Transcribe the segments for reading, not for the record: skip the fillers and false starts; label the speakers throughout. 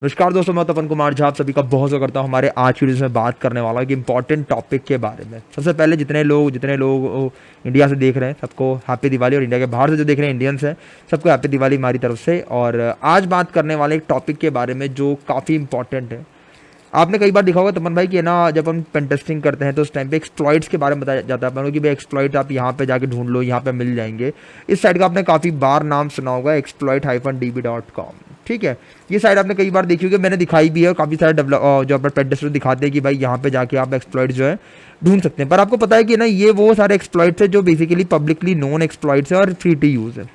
Speaker 1: नमस्कार दोस्तों, मैं तपन कुमार झा आप सभी का बहुत स्वागत करता हूँ हमारे आज की वीडियो में बात करने वाला एक इंपॉर्टेंट टॉपिक के बारे में। सबसे पहले जितने लोग इंडिया से देख रहे हैं सबको हैप्पी दिवाली, और इंडिया के बाहर से जो देख रहे हैं इंडियंस हैं सबको हैप्पी दिवाली हमारी तरफ से। और आज बात करने वाले एक टॉपिक के बारे में जो काफ़ी इंपॉर्टेंट है। आपने कई बार देखा होगा तपन भाई कि ना, जब हम पेन टेस्टिंग करते हैं तो उस टाइम पे एक्सप्लॉइट्स के बारे में बताया जाता है अपन को कि भाई एक्सप्लॉइट आप यहाँ पे जाके ढूंढ लो, यहाँ पे मिल जाएंगे। इस साइट का आपने काफ़ी बार नाम सुना होगा, exploit-db.com। ठीक है, ये साइट आपने कई बार देखी होगी, मैंने दिखाई भी है, और काफ़ी सारे जो अपने पेन टेस्टर दिखाते हैं कि भाई यहाँ पे जाके आप एक्सप्लॉइट जो है ढूंढ सकते हैं। पर आपको पता है कि ना, ये वो सारे एक्सप्लॉइट्स है जो बेसिकली पब्लिकली नोन एक्सप्लॉइट्स है और फ्री टू यूज़ है।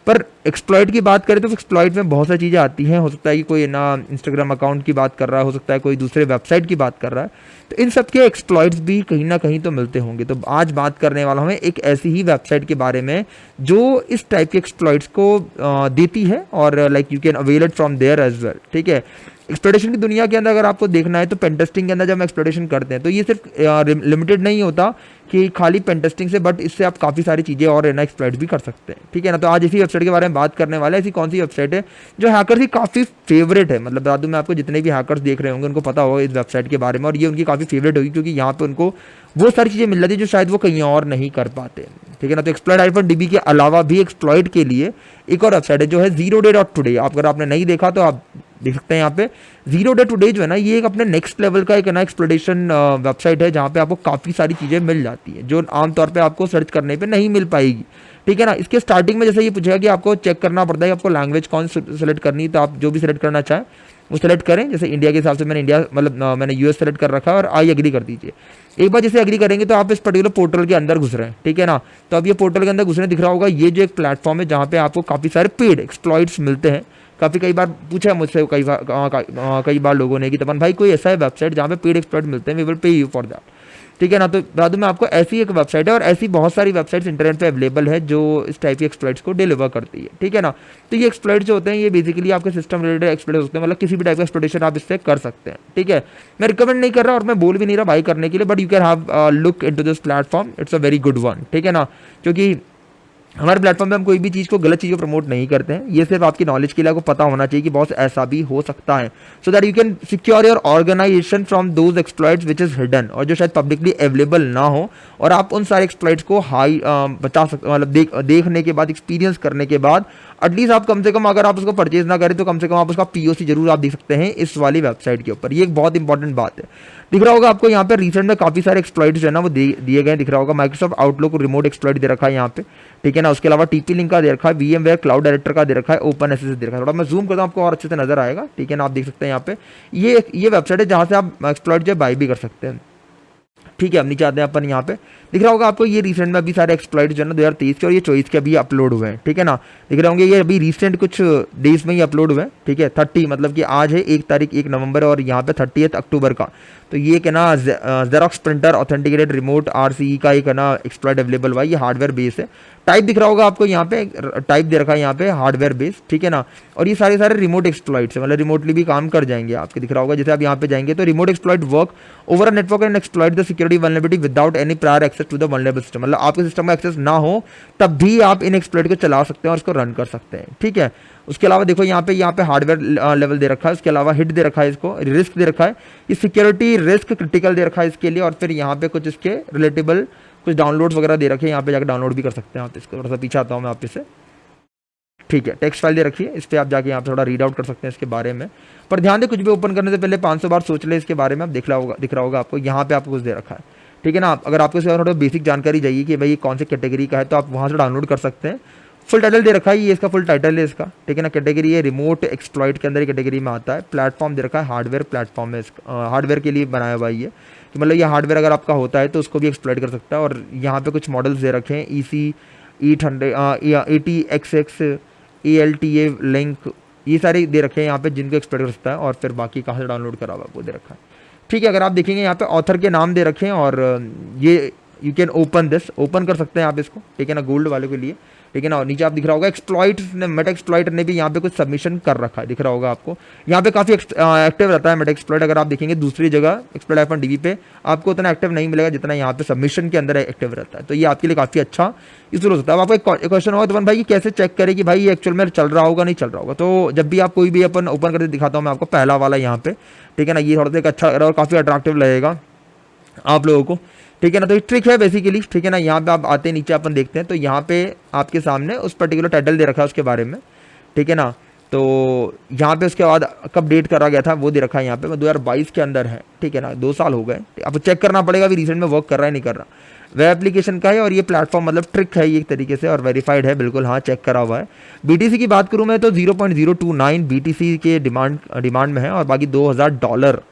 Speaker 1: पर एक्सप्लॉइट की बात करें तो एक्सप्लॉइट में बहुत सारी चीज़ें आती हैं। हो सकता है कि कोई ना इंस्टाग्राम अकाउंट की बात कर रहा है, हो सकता है कोई दूसरे वेबसाइट की बात कर रहा है, तो इन सब के एक्सप्लॉइट्स भी कहीं ना कहीं तो मिलते होंगे। तो आज बात करने वाला हूँ एक ऐसी ही वेबसाइट के बारे में जो इस टाइप के एक्सप्लॉइट्स को देती है, और like you can avail it from there as well. ठीक है, एक्सप्लोरेशन की दुनिया के अंदर अगर आपको देखना है तो पेन टेस्टिंग के अंदर जब हम एक्सप्लोरेशन करते हैं तो ये सिर्फ लिमिटेड नहीं होता कि खाली पेन टेस्टिंग से, बट इससे आप काफ़ी सारी चीज़ें और है ना एक्सप्लॉइट भी कर सकते हैं। ठीक है ना, तो आज इसी वेबसाइट के बारे में बात करने वाला है। ऐसी कौन सी वेबसाइट है जो हैकर्स की काफ़ी फेवरेट है, मतलब बता दूं मैं आपको, जितने भी हैकर्स देख रहे होंगे उनको पता होगा इस वेबसाइट के बारे में, और ये उनकी काफ़ी फेवरेट होगी क्योंकि यहाँ पे उनको वो सारी चीज़ें मिल जाती है जो शायद वो कहीं और नहीं कर पाते। ठीक है ना, तो exploit-db के अलावा भी एक्सप्लॉइट के लिए एक और वेबसाइट है जो है zeroday.today। आप अगर आपने नहीं देखा तो आप देख सकते हैं यहाँ पे। zeroday.today जो है ना, ये एक अपने नेक्स्ट लेवल का एक ना एक्सप्लोरेशन वेबसाइट है जहाँ पे आपको काफ़ी सारी चीज़ें मिल जाती हैं जो आमतौर पे आपको सर्च करने पे नहीं मिल पाएगी। ठीक है ना, इसके स्टार्टिंग में जैसे ये पूछेगा कि आपको चेक करना पड़ता है कि आपको लैंग्वेज कौन सेलेक्ट करनी है, तो आप जो भी सिलेक्ट करना चाहें वो सेलेक्ट करें। जैसे इंडिया के हिसाब से मैंने इंडिया मतलब मैंने यूएस सेलेक्ट कर रखा है, और आई एग्री कर दीजिए। एक बार जैसे एग्री करेंगे तो आप इस पर्टिकुलर पोर्टल के अंदर घुस रहे हैं। ठीक है ना, तो अब ये पोर्टल के अंदर घुसने दिख रहा होगा, ये जो एक प्लेटफॉर्म है जहाँ पे आपको काफ़ी सारे पेड एक्सप्लॉइट्स मिलते हैं। कई बार पूछा है मुझसे कई बार लोगों ने कि तपन भाई कोई ऐसा है वेबसाइट जहाँ पे पेड एक्सप्लॉइट मिलते हैं, we will pay you for that. ठीक है ना, तो बता दूं मैं आपको, ऐसी एक वेबसाइट है और ऐसी बहुत सारी वेबसाइट्स इंटरनेट पे अवेलेबल है जो इस टाइप के एक्सप्लॉइट्स को डिलीवर करती है। ठीक है ना, तो ये एक्सप्लॉइट्स जो होते हैं ये बेसिकली आपके सिस्टम रिलेटेड एक्सप्लॉइट्स होते हैं, मतलब किसी भी टाइप का एक्सप्लॉइटेशन आप इससे कर सकते हैं। ठीक है, मैं रिकमेंड नहीं कर रहा और मैं बोल भी नहीं रहा भाई करने के लिए, but you can have look into this platform, it's a very good one. ठीक है ना, क्योंकि हमारे प्लेटफॉर्म पे हम कोई भी चीज़ को, गलत चीज़ को प्रमोट नहीं करते हैं। ये सिर्फ आपकी नॉलेज के लिए आपको पता होना चाहिए कि बहुत ऐसा भी हो सकता है, so that you can secure your organisation from those exploits which is hidden, और जो शायद पब्लिकली अवेलेबल ना हो, और आप उन सारे एक्सप्लॉइट्स को बचा सकते, मतलब देखने के बाद, एक्सपीरियंस करने के बाद एटलीस्ट आप कम से कम, अगर आप उसको परचेज ना करें तो कम से कम आप उसका पीओसी जरूर आप देख सकते हैं इस वाली वेबसाइट के ऊपर। ये एक बहुत इंपॉर्टेंट बात है। दिख रहा होगा आपको यहाँ पे रिसेंट में काफ़ी सारे एक्सप्लॉइट्स जो है ना वो दिए गए, दिख रहा होगा। माइक्रोसॉफ्ट आउटलुक रिमोट एक्सप्लॉइट दे रखा है यहाँ पे। ठीक है ना, उसके अलावा टीपी लिंक का दे रखा है, VMware क्लाउड डायरेक्टर का दे रखा है, ओपन एसएसएस दे रखा है। थोड़ा मैं जूम करता हूँ आपको और अच्छे से नजर आएगा। ठीक है ना, आप देख सकते हैं यहाँ पे ये वेबसाइट है जहाँ से आप एक्सप्लॉइट जो है बाय भी कर सकते हैं। ठीक है, अब नीचे आते हैं अपन। यहाँ पे दिख रहा होगा आपको ये रिसेंट में अभी सारे एक्सप्लॉइट जो है ना 2023 के और ये 24 के अभी अपलोड हुए हैं। ठीक है ना, दिख रहे होंगे ये अभी रिसेंट कुछ डेज में ही अपलोड हुए हैं। ठीक है, 30 मतलब कि आज है 1 नवंबर और यहाँ पे 30 अक्टूबर का। तो ये एक है ना xerox printer authenticated remote RCE का एक है ना एक्सप्लॉइट अवेलेबल हुआ है। ये हार्डवेयर बेस है। टाइप दिख रहा होगा आपको यहाँ पे, टाइप दे रखा है यहाँ पे हार्डवेयर बेस। ठीक है ना, और ये सारे रिमोट एक्सप्लॉइट्स है, मतलब रिमोटली भी काम कर जाएंगे आपके। दिख रहा होगा जैसे आप यहाँ पे जाएंगे तो remote exploit work over a network and exploit the security vulnerability without any prior access to the vulnerable system, मतलब आपके सिस्टम में एक्सेस ना हो तब भी आप इन एक्सप्लॉइट को चला सकते हैं और इसको रन कर सकते हैं। ठीक है, उसके अलावा देखो यहाँ पे हार्डवेयर लेवल दे रखा है, उसके अलावा हिट दे रखा है, इसको रिस्क दे रखा है, ये सिक्योरिटी रिस्क क्रिटिकल दे रखा है इसके लिए, और फिर यहाँ पे कुछ इसके रिलेटेबल कुछ डाउनलोड्स वगैरह दे रखे हैं। यहाँ पे जाकर डाउनलोड भी कर सकते हैं आप इसको। थोड़ा सा पीछे आता हूँ मैं आप से। ठीक है, टेक्स्ट फाइल दे रखी है, इस पर आप जाके यहाँ पे थोड़ा रीड आउट कर सकते हैं इसके बारे में। पर ध्यान दें, कुछ भी ओपन करने से पहले 500 बार सोच ले इसके बारे में। आप दिख रहा होगा आपको यहाँ पे आपको कुछ दे रखा है। ठीक है ना, अगर आपको इसके थोड़ा बेसिक जानकारी चाहिए कि भाई कौन सी कैटेगरी का है तो आप वहाँ से डाउनलोड कर सकते हैं। फुल टाइटल दे रखा है, ये इसका फुल टाइटल है इसका। ठीक है ना, कैटेगरी है रिमोट एक्सप्लॉइट के अंदर कैटेगरी में आता है। प्लेटफॉर्म दे रखा है हार्डवेयर प्लेटफॉर्म है, हार्डवेयर के लिए बनाया हुआ है ये, कि मतलब ये हार्डवेयर अगर आपका होता है तो उसको भी एक्सप्लॉइट कर सकता है। और यहाँ पे कुछ मॉडल्स दे रखे हैं, EC 80XX ALTA लिंक, ये सारे दे रखे हैं यहाँ पे जिनको एक्सप्लॉइट कर सकता है। और फिर बाकी कहाँ से डाउनलोड करा हुआ वो दे रखा है। ठीक है, अगर आप देखेंगे यहाँ पे ऑथर के नाम दे रखे हैं, और ये you can open this, open कर सकते हैं आप इसको। ठीक है ना, गोल्ड वाले के लिए ठीक है ना। और नीचे आप दिख रहा होगा एक्सप्लॉइट ने, मेटा एक्सप्लॉइट ने भी यहाँ पे कुछ सबमिशन कर रखा है, दिख रहा होगा आपको। यहाँ पे काफ़ी एक्टिव रहता है मेटा एक्सप्लॉइट। अगर आप देखेंगे दूसरी जगह exploit-db पे आपको उतना एक्टिव नहीं मिलेगा जितना यहाँ पे सबमिशन के अंदर एक्टिव रहता है। तो ये आपके लिए काफ़ी अच्छा यूजफुल हो सकता है। अब आपको एक क्वेश्चन होगा तो भाई कि कैसे चेक करें कि भाई ये एक्चुअल में चल रहा होगा नहीं चल रहा होगा। तो जब भी आप कोई भी अपन ओपन करके दिखाता हूँ मैं आपको, पहला वाला यहाँ पे, ठीक है ना, ये थोड़ा सा एक अच्छा और काफ़ी अट्रैक्टिव लगेगा आप लोगों को, ठीक है ना। तो एक ट्रिक है बेसिकली, ठीक है ना। यहाँ पे आप आते हैं नीचे अपन देखते हैं तो यहाँ पे आपके सामने उस पर्टिकुलर टाइटल दे रखा है उसके बारे में, ठीक है ना। तो यहाँ पे उसके बाद कब डेट करा गया था वो दे रखा है यहाँ पे, 2022 के अंदर है, ठीक है ना, 2 साल हो गए। आपको चेक करना पड़ेगा अभी रिसेंट में वर्क कर रहा है नहीं कर रहा। वेब एप्लीकेशन का है और ये प्लेटफॉर्म मतलब ट्रिक है ये एक तरीके से, और वेरीफाइड है बिल्कुल, हाँ चेक करा हुआ है। बीटीसी की बात करूँ मैं तो 0.029 बीटीसी के डिमांड में है, और बाकी $2000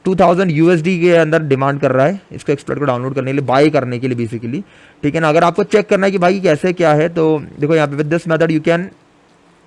Speaker 1: 2000 यूएसडी के अंदर डिमांड कर रहा है इसको एक्सप्लॉइट को डाउनलोड करने के लिए, बाय करने के लिए बेसिकली, ठीक है ना। अगर आपको चेक करना है कि भाई कैसे क्या है तो देखो यहाँ पे with this method you can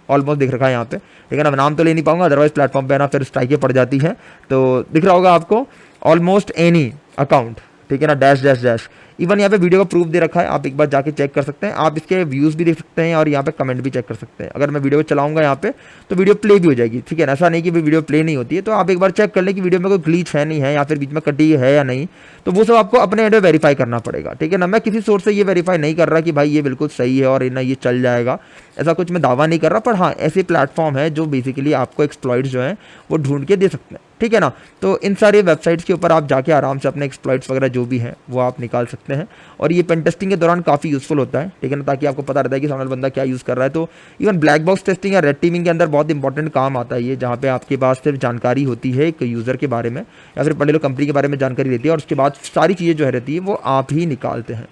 Speaker 1: almost दिख रखा है यहाँ पे, ठीक है ना। मैं नाम तो ले नहीं पाऊंगा अदरवाइज प्लेटफॉर्म पे ना फिर स्ट्राइकें पड़ जाती है। तो दिख रहा होगा आपको ऑलमोस्ट एनी अकाउंट, ठीक है ना, डैश डैश डैश। इवन यहाँ पे वीडियो का प्रूफ दे रखा है, आप एक बार जाके चेक कर सकते हैं। आप इसके व्यूज़ भी देख सकते हैं और यहाँ पे कमेंट भी चेक कर सकते हैं। अगर मैं वीडियो को चलाऊंगा यहाँ पे तो वीडियो प्ले भी हो जाएगी, ठीक है ना। ऐसा नहीं कि वीडियो प्ले नहीं होती है, तो आप एक बार चेक कर लें कि वीडियो में कोई ग्लीच है नहीं है या फिर बीच में कटी है या नहीं। तो वो सब आपको अपने एंड में वेरीफाई करना पड़ेगा, ठीक है ना। मैं किसी सोर्स से ये वेरीफाई नहीं कर रहा कि भाई ये बिल्कुल सही है और ना ये चल जाएगा, ऐसा कुछ मैं दावा नहीं कर रहा। पर हाँ ऐसे प्लेटफॉर्म है जो बेसिकली आपको एक्सप्लॉइट्स जो है वो ढूंढ के दे सकते हैं, ठीक है ना। तो इन सारी वेबसाइट्स के ऊपर आप जाके आराम से अपने एक्सप्लॉइट्स वगैरह जो भी हैं वो आप निकाल सकते हैं। और ये पेन टेस्टिंग के दौरान काफ़ी यूजफुल होता है, ठीक है ना, ताकि आपको पता रहता है कि सामने बंदा क्या यूज़ कर रहा है। तो इवन ब्लैक बॉक्स टेस्टिंग या रेड टीमिंग के अंदर बहुत इंपॉर्टेंट काम आता है ये, जहाँ पे आपके पास सिर्फ जानकारी होती है एक यूज़र के बारे में या फिर पर्टिकुलर कंपनी के बारे में जानकारी रहती है, और उसके बाद सारी चीज़ें जो है रहती है वो आप ही निकालते हैं।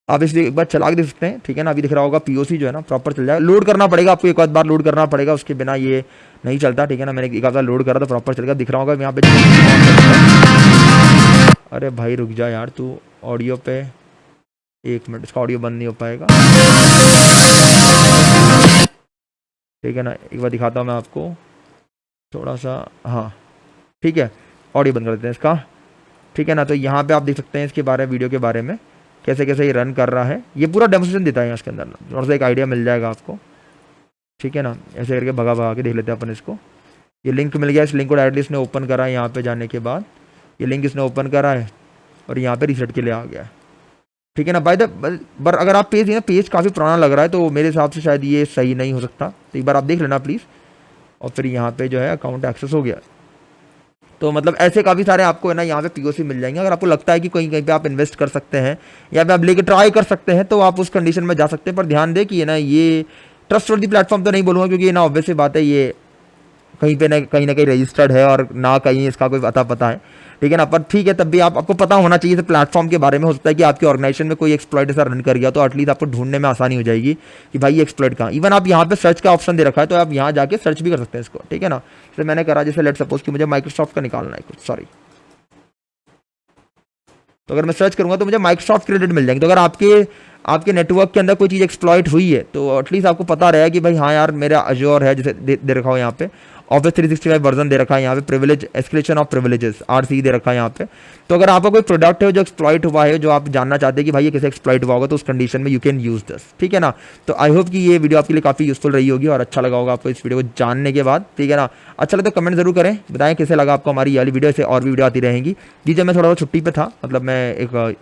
Speaker 1: आप इसलिए एक बार चला के देख सकते हैं, ठीक है ना। अभी दिख रहा होगा पीओसी जो है ना प्रॉपर चल जाएगा। लोड करना पड़ेगा आपको, एक आध बार लोड करना पड़ेगा, उसके बिना ये नहीं चलता, ठीक है ना। मैंने एक आध बार लोड करा तो प्रॉपर चलेगा। दिख रहा होगा यहाँ पे, अरे भाई रुक जा यार तू, ऑडियो पे 1 मिनट, इसका ऑडियो बंद नहीं हो पाएगा, ठीक है ना। एक बार दिखाता हूँ मैं आपको थोड़ा सा, हाँ ठीक है, ऑडियो बंद कर देते हैं इसका, ठीक है ना। तो यहाँ पे आप देख सकते हैं इसके बारे में, वीडियो के बारे में कैसे कैसे ये रन कर रहा है, ये पूरा डेमोस्ट्रेशन देता है इसके अंदर, थोड़ा सा एक आइडिया मिल जाएगा आपको, ठीक है ना। ऐसे करके भगा भगा के देख लेते हैं अपन इसको। ये लिंक मिल गया, इस लिंक को डायरेक्टली इसने ओपन करा है। यहाँ पे जाने के बाद ये लिंक इसने ओपन करा है और यहाँ पे रिसेट के लिए आ गया है, ठीक है ना। बाय द पर अगर आप पेज काफ़ी पुराना लग रहा है तो मेरे हिसाब से शायद ये सही नहीं हो सकता, तो एक बार आप देख लेना प्लीज़। और फिर यहाँ पे जो है अकाउंट एक्सेस हो गया। तो मतलब ऐसे काफ़ी सारे आपको है ना यहाँ पे पीओसी मिल जाएंगे। अगर आपको लगता है कि कहीं कहीं पे आप इन्वेस्ट कर सकते हैं या फिर आप लेके ट्राई कर सकते हैं तो आप उस कंडीशन में जा सकते हैं। पर ध्यान दें कि ये ना ये ट्रस्टवर्दी प्लेटफॉर्म तो नहीं बोलूँगा, क्योंकि ये ना ऑब्वियस सी बात है ये कहीं पे ना कहीं रजिस्टर्ड है और ना कहीं इसका कोई अता पता है, ठीक है ना। पर ठीक है, तब भी आपको पता होना चाहिए इस प्लेटफॉर्म के बारे में। हो सकता है कि आपकी ऑर्गेनाइजेशन में कोई एक्सप्लॉइट ऐसा रन कर गया तो एटलीस्ट आपको ढूंढने में आसानी हो जाएगी कि भाई ये एक्सप्लॉइट कहाँ। इवन आप यहाँ पे सर्च का ऑप्शन दे रखा है तो आप यहाँ जाके सर्च भी कर सकते हैं इसको, ठीक है ना। जैसे मैंने करा, जैसे लेट सपोज कि मुझे माइक्रोसॉफ्ट का निकालना है कुछ, सॉरी, तो अगर मैं सर्च करूंगा तो मुझे माइक्रोसॉफ्ट क्रेडिट मिल जाएंगे। तो अगर आपके नेटवर्क के अंदर कोई चीज़ एक्सप्लॉइट हुई है तो एटलीस्ट आपको पता रहे कि भाई हाँ यार मेरा अजोर है, जैसे दे रखा हो यहाँ पे ऑफिस 365 वर्जन दे रखा है, यहाँ पे privilege escalation of privileges RC दे रखा है यहाँ पे। तो अगर आपका कोई प्रोडक्ट है जो एक्सप्लॉइट हुआ है, जो आप जानना चाहते हैं कि भाई ये कैसे एक्सप्लॉइट हुआ होगा, तो उस कंडीशन में यू कैन यूज दिस, ठीक है ना। तो आई होप कि ये वीडियो आपके लिए काफ़ी यूजफुल रही होगी और अच्छा लगा होगा आपको इस वीडियो को जानने के बाद, ठीक है ना। अच्छा लगे तो कमेंट जरूर करें, बताएं कैसे लगा आपको हमारी ये वाली वीडियो। से और भी वीडियो आती रहेंगी। जी जब मैं थोड़ा छुट्टी पे था, मतलब मैं एक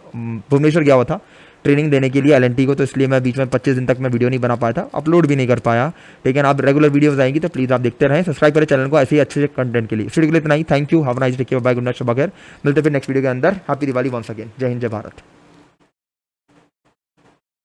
Speaker 1: भुवनेश्वर गया हुआ था ट्रेनिंग देने के लिए LNT को, तो इसलिए मैं बीच में 25 दिन तक मैं वीडियो नहीं बना पाया था, अपलोड भी नहीं कर पाया, ठीक है ना। आप रेगुलर वीडियोस आएंगी तो प्लीज़ आप देखते रहें, सब्सक्राइब करें चैनल को ऐसे ही अच्छे कंटेंट के लिए। इस वीडियो के लिए इतना ही, thank you, have a nice day, bye, good night, शब बखैर। मिलते फिर नेक्स्ट वीडियो के अंदर। हैप्पी दिवाली वंस अगेन, जय हिंद, जय भारत।